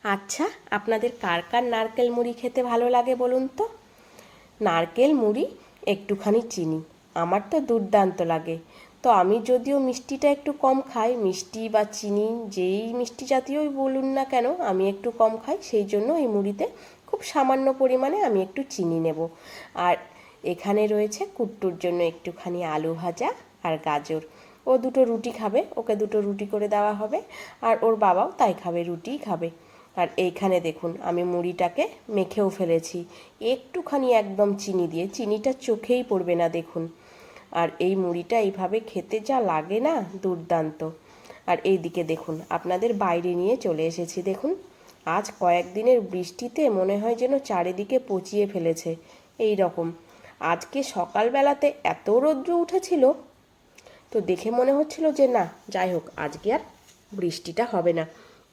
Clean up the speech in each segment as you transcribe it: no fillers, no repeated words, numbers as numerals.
আচ্ছা, আপনাদের কার কার নারকেল মুড়ি খেতে ভালো লাগে বলুন তো? নারকেল মুড়ি, একটুখানি চিনি, আমার তো দুর্দান্ত লাগে। তো আমি যদিও মিষ্টিটা একটু কম খাই, মিষ্টি বা চিনি যেই মিষ্টি জাতীয়ই বলুন না কেন আমি একটু কম খাই, সেই জন্য এই মুড়িতে খুব সামান্য পরিমাণে আমি একটু চিনি নেব। আর এখানে রয়েছে কুট্টুর জন্য একটুখানি আলু ভাজা আর গাজর। ও দুটো রুটি খাবে, ওকে দুটো রুটি করে দেওয়া হবে। আর ওর বাবাও তাই খাবে, রুটিই খাবে। আর এইখানে দেখুন আমি মুড়িটাকে মেখেও ফেলেছি একটুখানি একদম চিনি দিয়ে, চিনিটা চোখেই পড়বে না দেখুন। আর এই মুড়িটা এইভাবে খেতে যা লাগে না, দুর্দান্ত। আর এই দিকে দেখুন আপনাদের বাইরে নিয়ে চলে এসেছি, দেখুন আজ কয়েকদিনের বৃষ্টিতে মনে হয় যেন চারিদিকে পচিয়ে ফেলেছে এই রকম। আজকে সকালবেলাতে এত রৌদ্র উঠেছিল, তো দেখে মনে হচ্ছিল যে না, যাই হোক আজকে আর বৃষ্টিটা হবে না,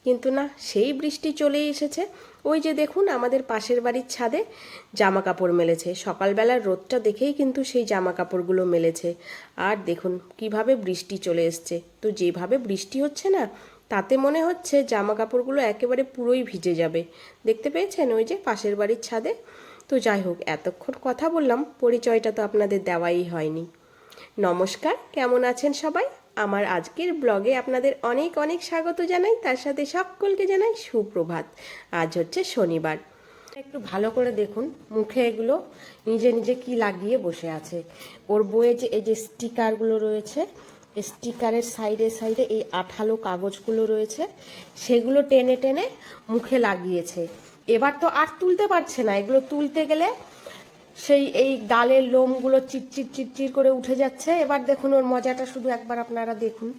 কিন্তু না, সেই বৃষ্টি চলেই এসেছে। ওই যে দেখুন আমাদের পাশের বাড়ির ছাদে জামা কাপড় মেলেছে, সকালবেলার রোদটা দেখেই কিন্তু সেই জামা কাপড়গুলো মেলেছে। আর দেখুন কিভাবে বৃষ্টি চলে এসছে। তো যেভাবে বৃষ্টি হচ্ছে না, তাতে মনে হচ্ছে জামা কাপড়গুলো একেবারে পুরোই ভিজে যাবে। দেখতে পেয়েছেন ওই যে পাশের বাড়ির ছাদে। তো যাই হোক, এতক্ষণ কথা বললাম, পরিচয়টা তো আপনাদের দেওয়াই হয়নি। নমস্কার, কেমন আছেন সবাই? আমার আজকের ব্লগে আপনাদের অনেক অনেক স্বাগত জানাই, তার সাথে সকলকে জানাই সুপ্রভাত। আজ হচ্ছে শনিবার। একটু ভালো করে দেখুন, মুখে এগুলো নিজে নিজে কি লাগিয়ে বসে আছে। ওর বইয়ে যে এই যে স্টিকারগুলো রয়েছে, স্টিকারের সাইডে সাইডে এই আঠালো কাগজগুলো রয়েছে, সেগুলো টেনে টেনে মুখে লাগিয়েছে। এবার তো আর তুলতে পারছে না, এগুলো তুলতে গেলে সেই এই গালের লোমগুলো চিটচিট চিটচিট করে উঠে যাচ্ছে। এবার দেখুন ওর মজাটা শুধু একবার আপনারা দেখুন।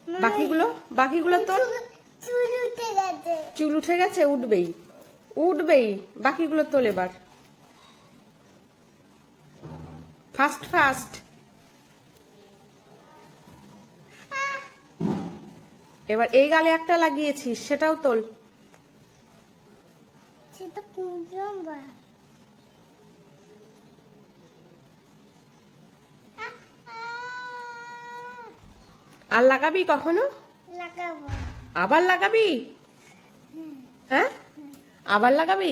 বাকিগুলো বাকিগুলো তো চুল উঠে গেছে, উঠবেই উঠবেই। বাকিগুলো তোল এবার, ফাস্ট ফাস্ট। এবার এই গালে একটা লাগিয়েছিস, সেটাও তোল। আর লাগাবি কখনো? আবার লাগাবি? হ্যাঁ, আবার লাগাবি?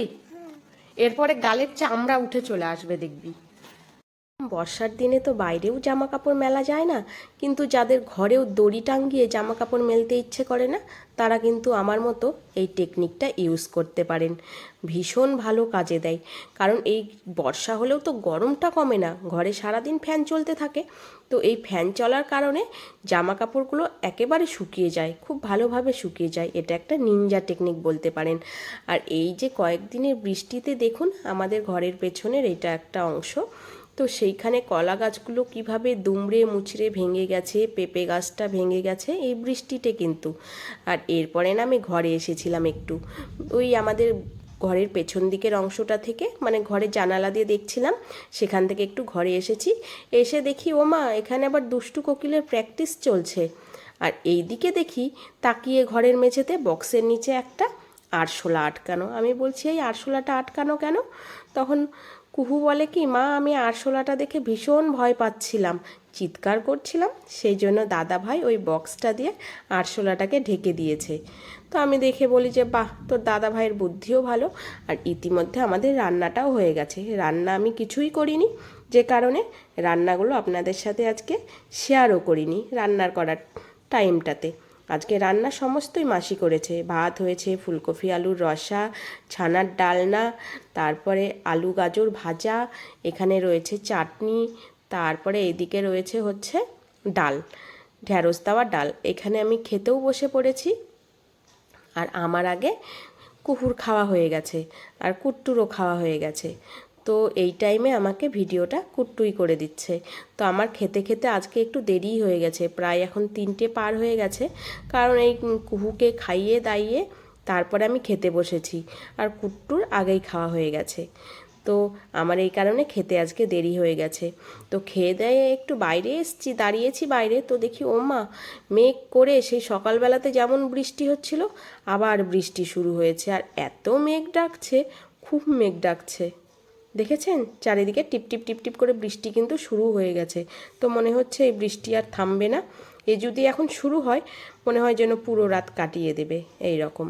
এরপরে গালের চামড়া উঠে চলে আসবে দেখবি। বর্ষার দিনে তো বাইরেও জামা কাপড় মেলা যায় না, কিন্তু যাদের ঘরেও দড়ি টাঙ্গিয়ে জামা কাপড় মেলতে ইচ্ছে করে না, তারা কিন্তু আমার মতো এই টেকনিকটা ইউজ করতে পারেন। ভীষণ ভালো কাজে দেয়। কারণ এই বর্ষা হলেও তো গরমটা কমে না, ঘরে সারাদিন ফ্যান চলতে থাকে। তো এই ফ্যান চলার কারণে জামা কাপড়গুলো একেবারে শুকিয়ে যায়, খুব ভালোভাবে শুকিয়ে যায়। এটা একটা নিনজা টেকনিক বলতে পারেন। আর এই যে কয়েকদিনের বৃষ্টিতে দেখুন আমাদের ঘরের পেছনের এটা একটা অংশ, তো সেইখানে কলা গাছগুলো কিভাবে দুমড়ে মুচড়ে ভেঙে গেছে, পেঁপে গাছটা ভেঙে গেছে এই বৃষ্টিতে কিন্তু। আর এরপরে না আমি ঘরে এসেছিলাম একটু, ওই আমাদের ঘরের পেছন দিকের অংশটা থেকে, মানে ঘরের জানালা দিয়ে দেখছিলাম, সেখান থেকে একটু ঘরে এসেছি। এসে দেখি ও মা, এখানে আবার দুষ্টু কোকিলের প্র্যাকটিস চলছে। আর এই দিকে দেখি তাকিয়ে ঘরের মেঝেতে বক্সের নিচে একটা আরশোলা আটকানো। আমি বলছি এই আরশোলাটা আটকানো কেন? তখন কুহু বলে কি, মা আমি আরশোলাটা দেখে ভীষণ ভয় পাচ্ছিলাম, চিৎকার করছিলাম, সেই জন্য দাদা ভাই ওই বক্সটা দিয়ে আরশোলাটাকে ঢেকে দিয়েছে। তো আমি দেখে বলি যে বাহ, তোর দাদা ভাইয়ের বুদ্ধিও ভালো। আর ইতিমধ্যে আমাদের রান্নাটাও হয়ে গেছে। রান্না আমি কিছুই করিনি, যে কারণে রান্নাগুলো আপনাদের সাথে আজকে শেয়ারও করিনি রান্নার করার টাইমটাতে। আজকে রান্না সমস্তই মাসি করেছে। ভাত হয়েছে, ফুলকপি আলুর রসা, ছানার ডালনা, তারপরে আলু গাজর ভাজা, এখানে রয়েছে চাটনি, তারপরে এদিকে রয়েছে হচ্ছে ডাল, ঢ্যাঁড়স দেওয়া ডাল। এখানে আমি খেতেও বসে পড়েছি। আর আমার আগে কুকুর খাওয়া হয়ে গেছে, আর কুট্টুরও খাওয়া হয়ে গেছে। তো এই টাইমে আমাকে ভিডিওটা কুট্টুই করে দিচ্ছে। তো আমার খেতে খেতে আজকে একটু দেরিই হয়ে গেছে, প্রায় এখন 3টে পার হয়ে গেছে। কারণ এই কুহুকে খাইয়ে দাইয়ে তারপরে আমি খেতে বসেছি, আর কুট্টুর আগেই খাওয়া হয়ে গেছে। তো আমার এই কারণে খেতে আজকে দেরি হয়ে গেছে। তো খেয়ে দেয়ে একটু বাইরে এসেছি, দাঁড়িয়েছি বাইরে, তো দেখি ও মা, মেঘ করে সেই সকালবেলাতে যেমন বৃষ্টি হচ্ছিল, আবার বৃষ্টি শুরু হয়েছে। আর এত মেঘ ডাকছে, খুব মেঘ ডাকছে। দেখেছেন চারিদিকে টিপ টিপ টিপ টিপ করে বৃষ্টি কিন্তু শুরু হয়ে গেছে। তো মনে হচ্ছে এই বৃষ্টি আর থামবে না, এ যদি এখন শুরু হয় মনে হয় যেন পুরো রাত কাটিয়ে দেবে এই রকম।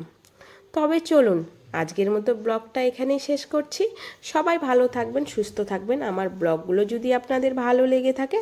তবে চলুন আজকের মতো ব্লগটা এখানেই শেষ করছি। সবাই ভালো থাকবেন, সুস্থ থাকবেন। আমার ব্লগগুলো যদি আপনাদের ভালো লেগে থাকে